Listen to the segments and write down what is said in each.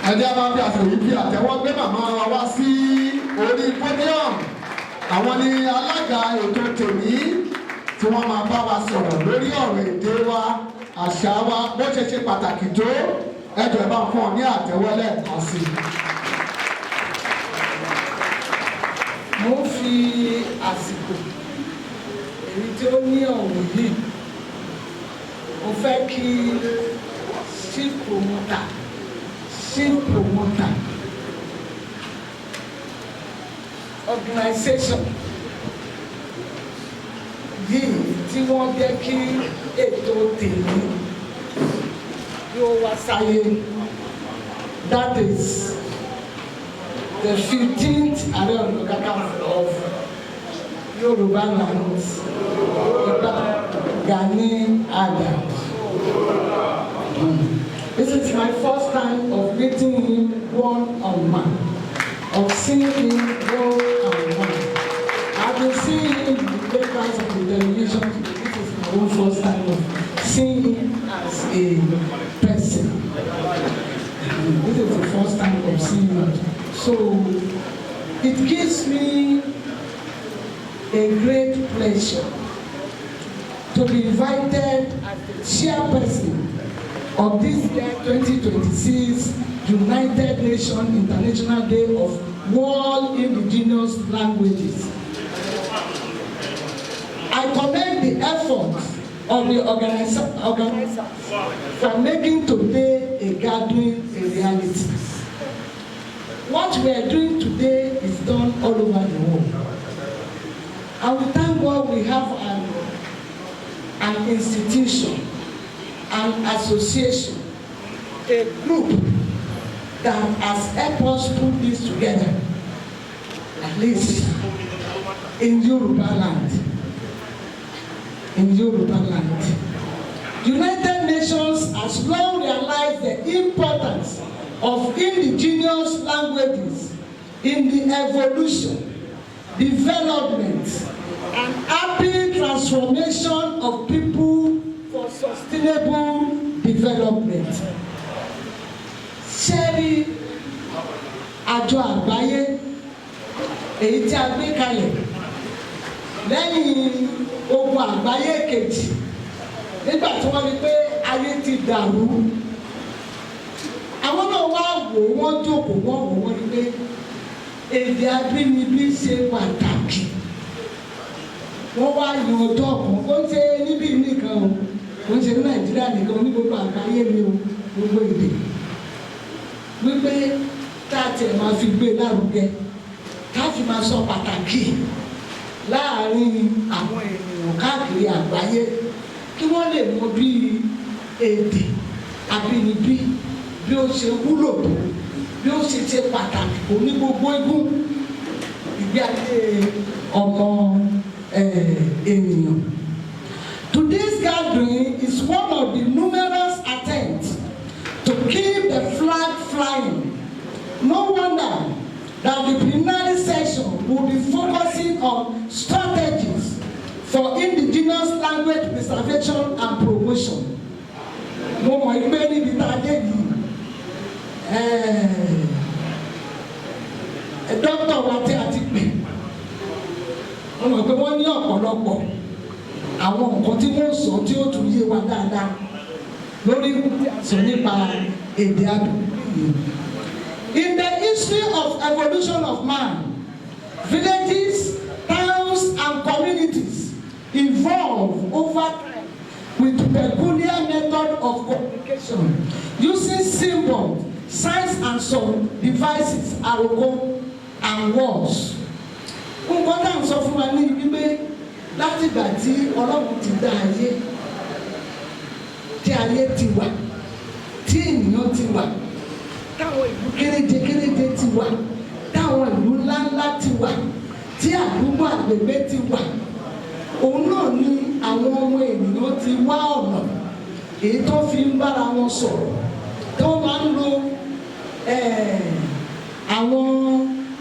ẹjẹ́ máa fi àṣeyí fi àtẹ́wọ́ gbé màmá wa wá sí orí podium. Àwọn ni alága ètò tòní tí wọ́n máa bá wa sọ̀rọ̀ lórí ọ̀rọ̀ èdè wa, àṣà wa, bó ṣe ṣe pàtàkì tó. Ẹ jọ̀ọ́ bá fún ọ ní àtẹ́wọ́ lẹ́ẹ̀kan sí i. Mo fi àsìkò èyí tí ó ní ọ̀rọ̀ yìí, mo fẹ́ kí chief promoter organization yìí tí wọ́n jẹ́ kí ètò tèmi yóò wá sáyé, that is the 15th Ààrẹ Ọ̀nà Kakanfò of Yorùbá land, Gani Adams. This is my first time of meeting him one-on-one, of seeing him one-on-one. I've been seeing him in the papers and the television. This is my own first time of seeing him as a person. This is the first time of seeing him. So it gives me a great pleasure to be invited as the chairperson of this year 2026 United Nations International Day of World Indigenous Languages. I commend the efforts of the organizers for making today a gathering a reality. What we are doing today is done all over the world. And we thank God we have an institution, an association, a group that has helped us put this together, at least in Yoruba land. In Yoruba land. United Nations has long realized the importance of indigenous languages in the evolution, development, and happy transformation of people for sustainable development. Ṣẹ́rí àjọ àgbáyé èyí tí a gbé kalẹ̀ lẹ́yìn ogun àgbáyé kejì nígbà tí wọ́n rí pé ayé ti dàrú. Àwọn náà wá wò wọ́n jókòó wọ́n rí pé èdè abínibí ṣe pàtàkì. Wọ́n wá yan ọjọ́ kan kó ṣe níbí nìkan o, kó ṣe ní Nàìjíríà nìkan, ní gbogbo àgbáyé ni o, gbogbo èdè. Wípé tá a tiẹ̀ máa fi gbé lárugẹ, tá a fi máa sọ pàtàkì láàárín àwọn ènìyàn káàkiri àgbáyé kí wọ́n lè mọ bí èdè abínibí bí ó ṣe wúlò tó, bí ó ṣe ṣe pàtàkì kò ní gbogbo igun ìgbé ayé ọmọ ènìyàn. Today's gathering is one of the numerous attempts to keep the flag flying. No wonder that the plenary session will be focusing on strategies for indigenous language preservation and promotion. Mo mọ̀ ìgbé níbi tá a dé yìí, dókítà wa tí a ti pè, mo mọ̀ pé wọ́n ní ọ̀pọ̀lọpọ̀ àwọn nǹkan tí wọ́n sọ tí ó tún yé wa dáadáa lórí sọ nípa èdè abínibí. In the history of evolution of man, villages, towns, and communities evolve over time with peculiar method of communication using symbols, signs, and some devices, àròkọ, and words. Nǹkan tá à ń sọ fún wa ní ibi pé láti ìgbà tí Ọlọ́run ti dá ayé, tí ayé ti wà, tí ènìyàn ti wà, táwọn ìlú kéréje ti wà, táwọn ìlú ńláńlá ti wà, tí àdúgbò àgbègbè ti wà, òun náà ni àwọn ọmọ ènìyàn ti wá ọ̀nà èyí tó fi ń bára wọn sọ̀rọ̀, tó máa ń lo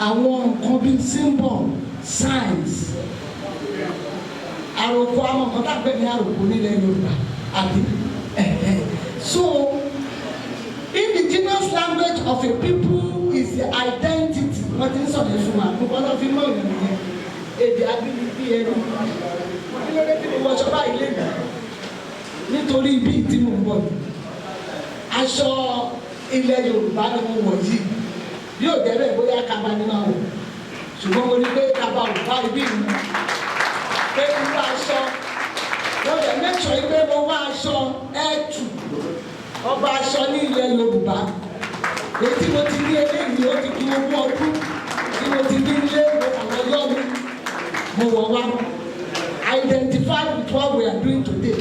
àwọn nǹkan bíi symbol, signs, àròkọ, àwọn nǹkan tá a gbé ní àròkọ nílẹ̀ Yorùbá àbí. So indigenous language of a people is the identity. Wọ́n ti ń sọ̀rọ̀ fún wa kó kọ́ lọ́ fi mọ̀ ìrìn èdè abínibí ẹni. Kí ló dé tí mo wọ aṣọ báyìí lẹ́nu? Nítorí ibi tí mo ń bọ̀ ni. Aṣọ ilẹ̀ Yorùbá ni mo wọ̀ yìí. Bí ò jẹ́ bẹ́ẹ̀ bóyá kaba ni máa wọ̀. Ṣùgbọ́n mo rí pé kaba ò bá ibi mi. Pé irú aṣọ wọ́n lè mẹ́sàn-án pé mo wá aṣọ ẹ̀tù. Ọba aṣọ ní ilẹ̀ Yorùbá. Èyí tí mo ti ní eléyìí ó ti di ogún ọdún tí mo ti ní ilé àwọn ọyọ́ mi. Mo wọ̀ wá. Identify with what we are doing today.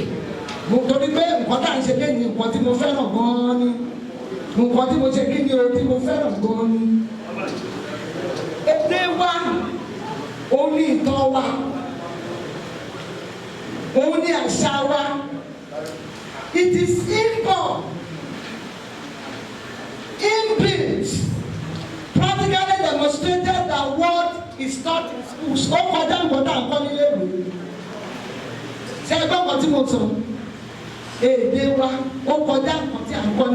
Mo torí pé nǹkan tá à ń ṣe lẹ́yìn nǹkan tí mo fẹ́ràn gan-an ni. Nǹkan tí mo ṣe kí ni o tí mo fẹ́ràn gan-an ni. Èdè wa, òun ni ìtàn wa, òun ni àṣà wa. It is inborn, inbuilt, practically demonstrated that what is taught in schools. Ó kọjá nǹkan tá à ń kọ́ nílé ìwé. Ṣé ẹ gbọ́ nǹkan tí mo sọ? Èdè wa ó kọjá nǹkan tí à ń kọ́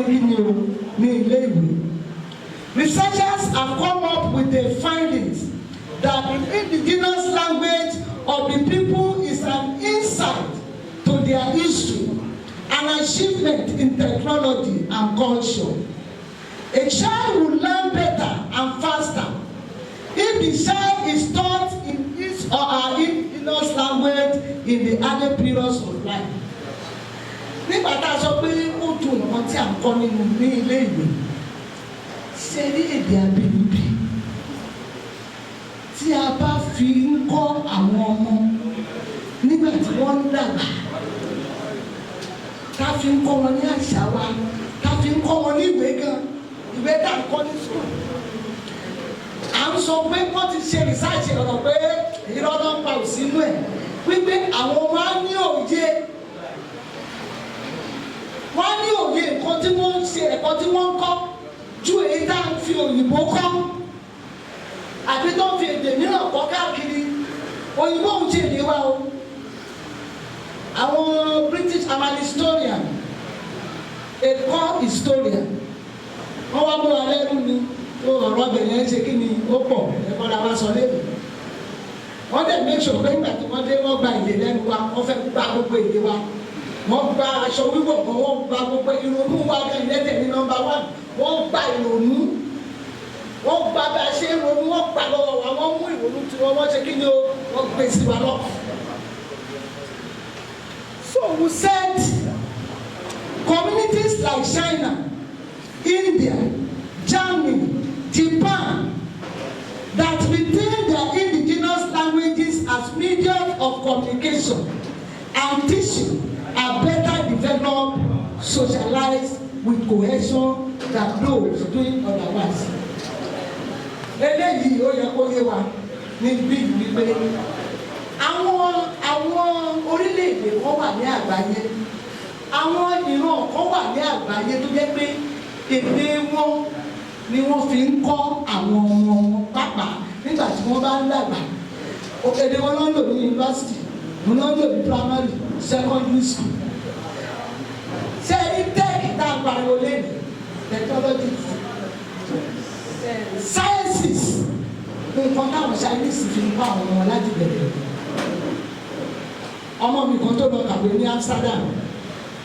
ní ilé ìwé. Researchers have come up with the findings that the indigenous language of the people is an insight to their history, an achievement in technology and culture. A child will learn better and faster if the child is taught in his or her indigenous language in the early periods of life. Nígbà tá a sọ pé ó dùn nǹkan tí à ń kọ́ ní ilé ìwé, ṣe rí èdè abínibí tí a bá fi ń kọ́ àwọn ọmọ nígbà tí wọ́n ń dàgbà, ká fi ń kọ́ wọn ní àṣà wa, ká fi ń kọ́ wọn ní ìwé gan, ìwé tá à ń kọ́ ní sùkúl. À ń sọ pé wọ́n ti ṣe rìsáàṣì ọ̀rọ̀ pé irọ́ náà pa òsínú ẹ̀ wípé àwọn ọmọ á ní òye. Wọ́n ní òye nǹkan tí wọ́n ń ṣe ẹ̀kọ́ tí wọ́n ń kọ́ ju èyí tá à ń fi òyìnbó kọ́ àbí tó ń fi èdè mìíràn kọ́ káàkiri. Òyìnbó ń ṣe èdè wa o. Àwọn British, I'm an historian, a core historian. Wọ́n wá mú wa lẹ́rú ni ọ̀rọ̀ bẹ̀rẹ̀ ṣe kí ni ó pọ̀ ẹ̀kọ́ la wá sọ lẹ́nu. Wọ́n dẹ̀ make sure pé nígbà tí wọ́n dé wọ́n gba èdè lẹ́nu wa, wọ́n fẹ́ gba gbogbo èdè wa. Wọ́n gba aṣọ wíwọ̀ kan, wọ́n gba gbogbo ìrònú wa gan ìlẹ́tẹ̀ ní nọ́mbà 1. Wọ́n gba ìrònú, wọ́n gba bí a ṣe ń ronú, wọ́n gba lọ́wọ́ wa, wọ́n mú ìrònú tí wọ́n ṣe kí ni o, wọ́n gbé sí wa lọ́kàn. So we said communities like China, India, Germany, Japan, that retain their indigenous languages as medium of communication and teaching are better developed, socialized with cohesion than those doing otherwise. Eléyìí ó yẹ kó yé wa ní bí wípé àwọn orílẹ̀-èdè kan wà ní àgbáyé, àwọn ìran kan wà ní àgbáyé tó jẹ́ pé èdè wọn ni wọ́n fi ń kọ́ àwọn ọmọ wọn pàápàá nígbà tí wọ́n bá ń dàgbà. Èdè wọn ló ń lò ní yunifásitì, wọn ló ń lò ní primary, secondary school. Ṣé ní tech tá a pariwo lẹ́nu? Technology, sciences, nǹkan táwọn Chinese fi ń kọ́ àwọn ọmọ láti bẹ̀rẹ̀. Ọmọ mi kan tó lọ kàwé ní Amsterdam,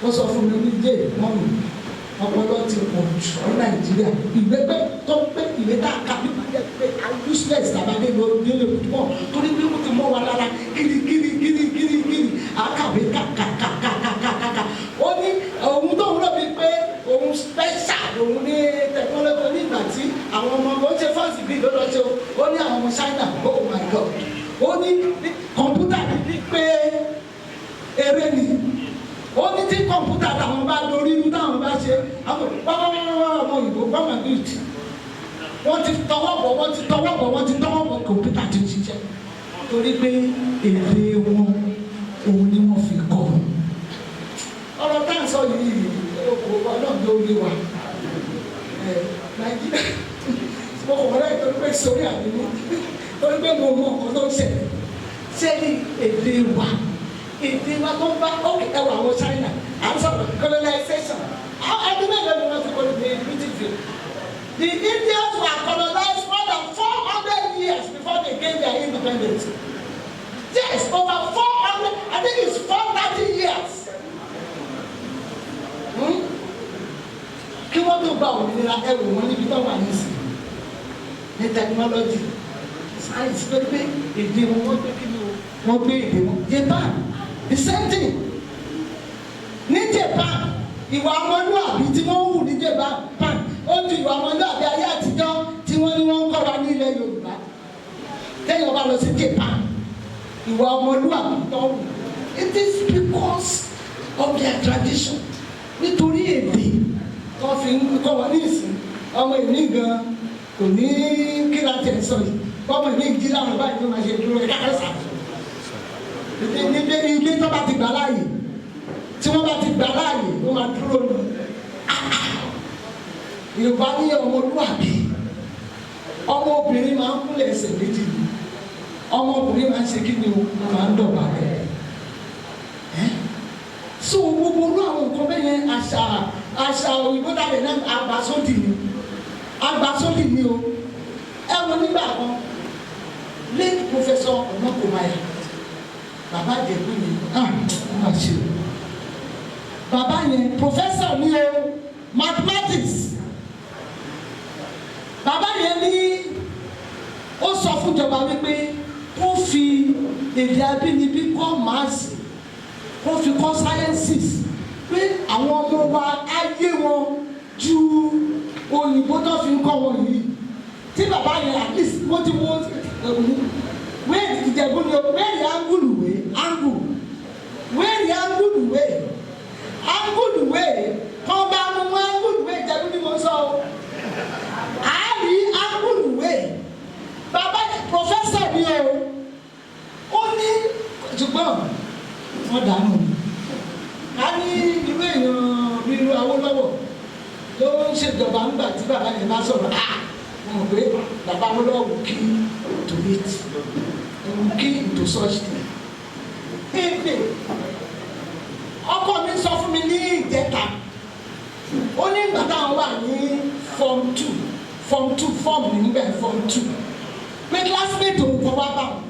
ó sọ fún mi ní jẹ́ mọ́mì ọpọlọ ti pọ̀ jù ní Nàìjíríà. Ìwé pé tó pé ìwé tá a kà bí wọ́n jẹ́ pé useless tàbí ló délé púpọ̀ torí pé wọ́n ti mọ́ wa lára gírígírí àkàwé kàkàkàkàkàkà. Ó ní òun tó ń lọ bí pé òun special òun ní technology nígbà tí àwọn ọmọ ọmọ ṣe fásitì bíi lọ́dọ̀ ṣe ó ní àwọn ọmọ China, oh my God, ó ní kọ̀ǹpútà ní pé eré ni. Ó ní tí kọ̀ǹpútà táwọn bá lórí inú táwọn bá ṣe àwọn ọmọ òyìnbó gbọ́mọ̀ bíìtì wọ́n ti tọwọ́ bọ̀ kọ̀ǹpútà ti ṣiṣẹ́ torí pé èdè wọn òun ni wọ́n fi kọ́. Ọ̀rọ̀ tá à ń sọ yìí ọlọ́run ló gbé wa Nàìjíríà mo kọ̀ wọ́n láì torí pé sórí àbínú torí pé mo mọ nǹkan tó ń ṣẹlẹ̀ sẹ́yìn èdè wa. Èdè wa tó ń bá ẹwà àwọn China à ń sọ̀rọ̀ colonization ẹni mẹ́rin ni wọ́n ti kọ́ ní British The Indians were colonized more than 400 years before they gained their independence. Yes, over 400, I think it's 430 years. Kí wọ́n tó gba òmìnira ẹrù wọn níbi tó wà nísìnyí. Ní technology, science pépé, èdè wọn wọ́n gbé kíni o, wọ́n gbé èdè wọn. Japan, the same thing. Ní Japan, ìwà ọmọlúwàbí tí wọ́n ń hù ní Japan ó ju ìwà ọmọlúwàbí ayé àtijọ́ tí wọ́n ní wọ́n ń kọ́ wa ní ilẹ̀ Yorùbá. Téèyàn bá lọ sí Japan, ìwà ọmọlúwàbí tó hù. It is because of their tradition. Nítorí èdè tó fi ń kọ́ wa ní ìsìn, ọmọ ìní gan kò ní kí láti ẹ̀ sọ yìí. Ọmọ ìní jí láwọn báyìí ló máa ṣe dúró ẹ̀ka ẹ̀sà. Ilé tó bá ti gbà láàyè, tí wọ́n bá ti gbà láàyè ló máa dúró lọ. Yorùbá ní ọmọlúwàbí, ọmọ obìnrin máa ń kúnlẹ̀ ẹsẹ̀ méjì ni, ọmọ obìnrin máa ń ṣe kí ni o máa ń dọ̀bálẹ̀. So gbogbo olú àwọn nǹkan bẹ́ẹ̀ yẹn àṣà òyìnbó dàbí náà agbásódì ni o. Ẹ wo nígbà kan late professor ọmọkùnmáyà bàbá ìjẹ̀bú ni àṣẹ bàbá yẹn professor ní o mathematics. Bàbá yẹn ní ó sọ fún ìjọba wípé kó fi èdè abínibí kọ́ máàsì, kó fi kọ́ sciences, pé àwọn ọmọ wa á yé wọn ju òyìnbó tó fi ń kọ́ wọn yìí. Tí bàbá yẹn at least wọ́n ti wọ́n wéèrè ìjẹ̀bú ni o, wéèrè ángùlùwé wéèrè ángùlùwé kọ́ bá mú ángùlùwé ìjẹ̀bú ni mo sọ o. Àárí ángùlùwé bàbá professor ni o, ó ní ṣùgbọ́n wọ́n dànù. Ká ní irú èèyàn irú Awólọ́wọ̀ ló ń ṣèjọba ńgbà tí bàbá yẹn bá sọ̀rọ̀ mọ̀ pé bàbá Awólọ́wọ̀ kí to it, kí to such thing. Èdè ọkọ mi sọ fún mi ní ìjẹta, ó ní ìgbà táwọn wà ní form 2 nígbà form 2 pé classmate òun kọ́ wá bá wọn,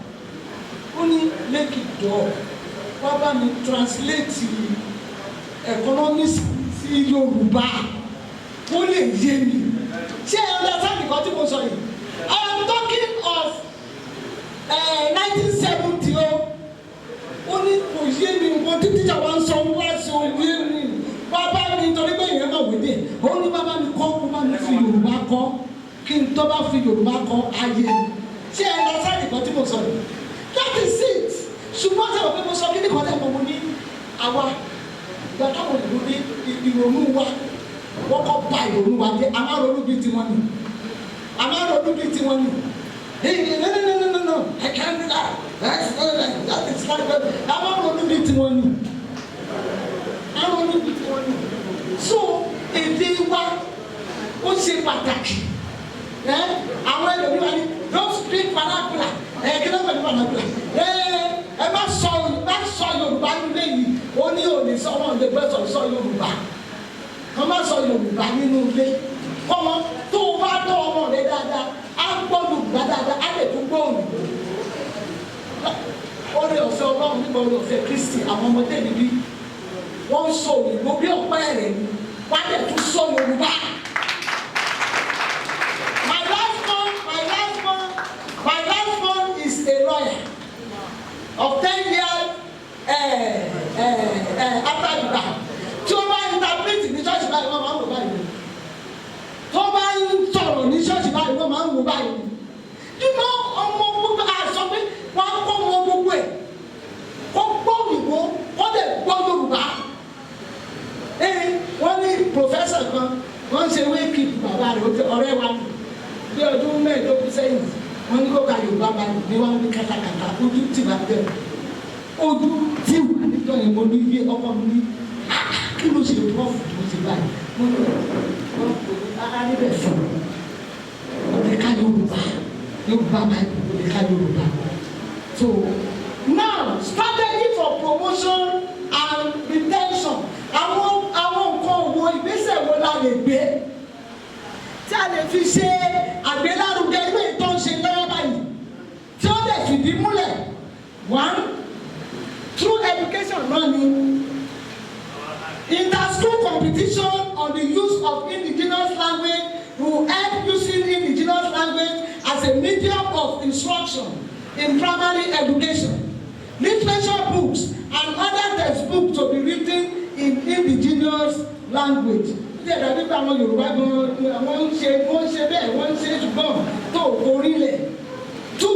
ó ní lẹ́kì dọ́ọ̀ wá bá mi translate economics sí Yorùbá ó lè yé mi. Ṣé ẹ understand nǹkan tí mo sọ yìí? I am talking of 1970 o. Ó ní kò yé mi nǹkan tí tíjà wa ń sọ wá sí òye mi. Bàbá mi nítorí pé ìyẹn náà wéde. Ó ní bàbá mi kọ́ kó bá mi fi Yorùbá kọ́ kí n tó bá fi Yorùbá kọ́ ayé mi. Ṣé ẹ understand nǹkan tí mo sọ yìí? That is it. Ṣùgbọ́n sọ̀rọ̀ pé mo sọ kí ni kọ́tẹ́ mo ní àwa ìgbà táwọn ìlú ní ìrònú wa wọ́n kọ́ ba ìrònú wa dé, a máa ronú bíi tiwọn ni. No, I can't do that. That's not like that. It's not good. A máa ronú bíi tiwọn ni. So èdè wa ó ṣe pàtàkì. Àwọn ẹlòmíràn ni don't speak vernacular. Kí ló ń pẹ̀lú vernacular? Ẹ má sọ Yorùbá nílé yìí. Ó ní òní sọ wọn lè gbẹ́sọ̀ sọ Yorùbá. Wọ́n má sọ Yorùbá nínú ilé. Ọmọ tó o bá tọ́ ọmọ rẹ dáadáa, á gbọ́ Yorùbá dáadáa, á lè tún gbọ́ òyìnbó. Orí ọ̀fẹ́ Ọlọ́run nípa orí ọ̀fẹ́ Kristi, àwọn ọmọdé níbí wọ́n ń sọ òyìnbó bí ọ̀pẹ́ rẹ̀ ni, wọ́n á lè tún sọ Yorùbá. My last one is a lawyer of 10 years after the bar. Tí o bá interpret ní ṣọ́ọ̀ṣì báyìí wọ́n máa ń wò báyìí. Tó bá ń sọ̀rọ̀ ní ṣọ́ọ̀ṣì báyìí wọ́n máa ń wò báyìí. Nínú ọmọ gbogbo àṣọ pé wọ́n á kọ́ ọmọ gbogbo ẹ̀. Kó gbọ́ òyìnbó, kó dẹ̀ gbọ́ Yorùbá. Wọ́n ní professor kan, wọ́n ń ṣe wéèkì bàbá rẹ̀ ọ̀rẹ́ wa bí ọdún mẹ́ẹ̀ẹ́dógún sẹ́yìn. Wọ́n ní kó ka Yorùbá báyìí ní wọ́n ní kàtàkàtà ojú tì wá bẹ̀rẹ̀. Ojú tí wà níjọ́ yẹn mo ní iye ọmọ mi ní kí ló ṣe prọ́fù tó ṣe báyìí. Mo ní wọ́n kò ní ara níbẹ̀ fún ọ̀dẹ̀ká Yorùbá báyìí ọ̀dẹ̀ká Yorùbá. So now strategy for promotion and retention. Àwọn nǹkan wo ìgbésẹ̀ wo la lè gbé tí a lè fi ṣe àgbélárugẹ ilé ìtọ́ ń ṣe lọ́wọ́ báyìí tí ó lè fìdí múlẹ̀. One, through education learning, inter-school competition on the use of indigenous language will help using indigenous language as a medium of instruction in primary education. Literature books and other textbooks to be written in indigenous language. Ṣé ìdàbí pé àwọn Yorùbá gan-an wọ́n ń ṣe bẹ́ẹ̀ wọ́n ń ṣe ṣùgbọ́n tó orílẹ̀. Two,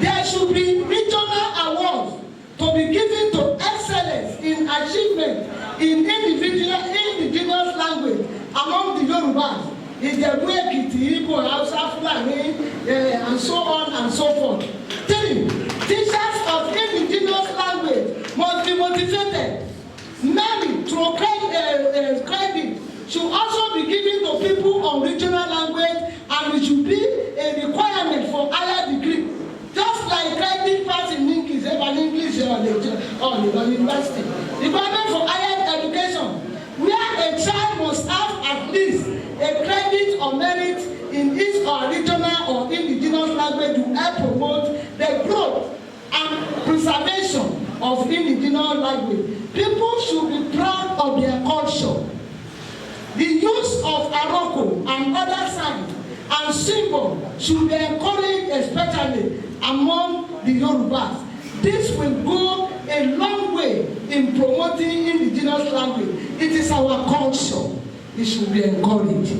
there should be regional awards to be given to excellence in achievement in indigenous language among the Yorubas, Ìjẹ̀bú, Èkìtì, Igbo, Hausa, Fulani, and so on and so forth. Three, teachers of indigenous language must be motivated. Many through credit should also be given to people on regional language, and it should be a requirement for higher degree. Just like credit pass in English or university. Requirement for higher education, where a child must have at least a credit or merit in his or regional or indigenous language to help promote the growth and preservation of indigenous language. People should be proud of their culture. The use of aroko and other signs and symbols should be encouraged, especially among the Yorubas. This will go a long way in promoting indigenous language. It is our culture. It should be encouraged.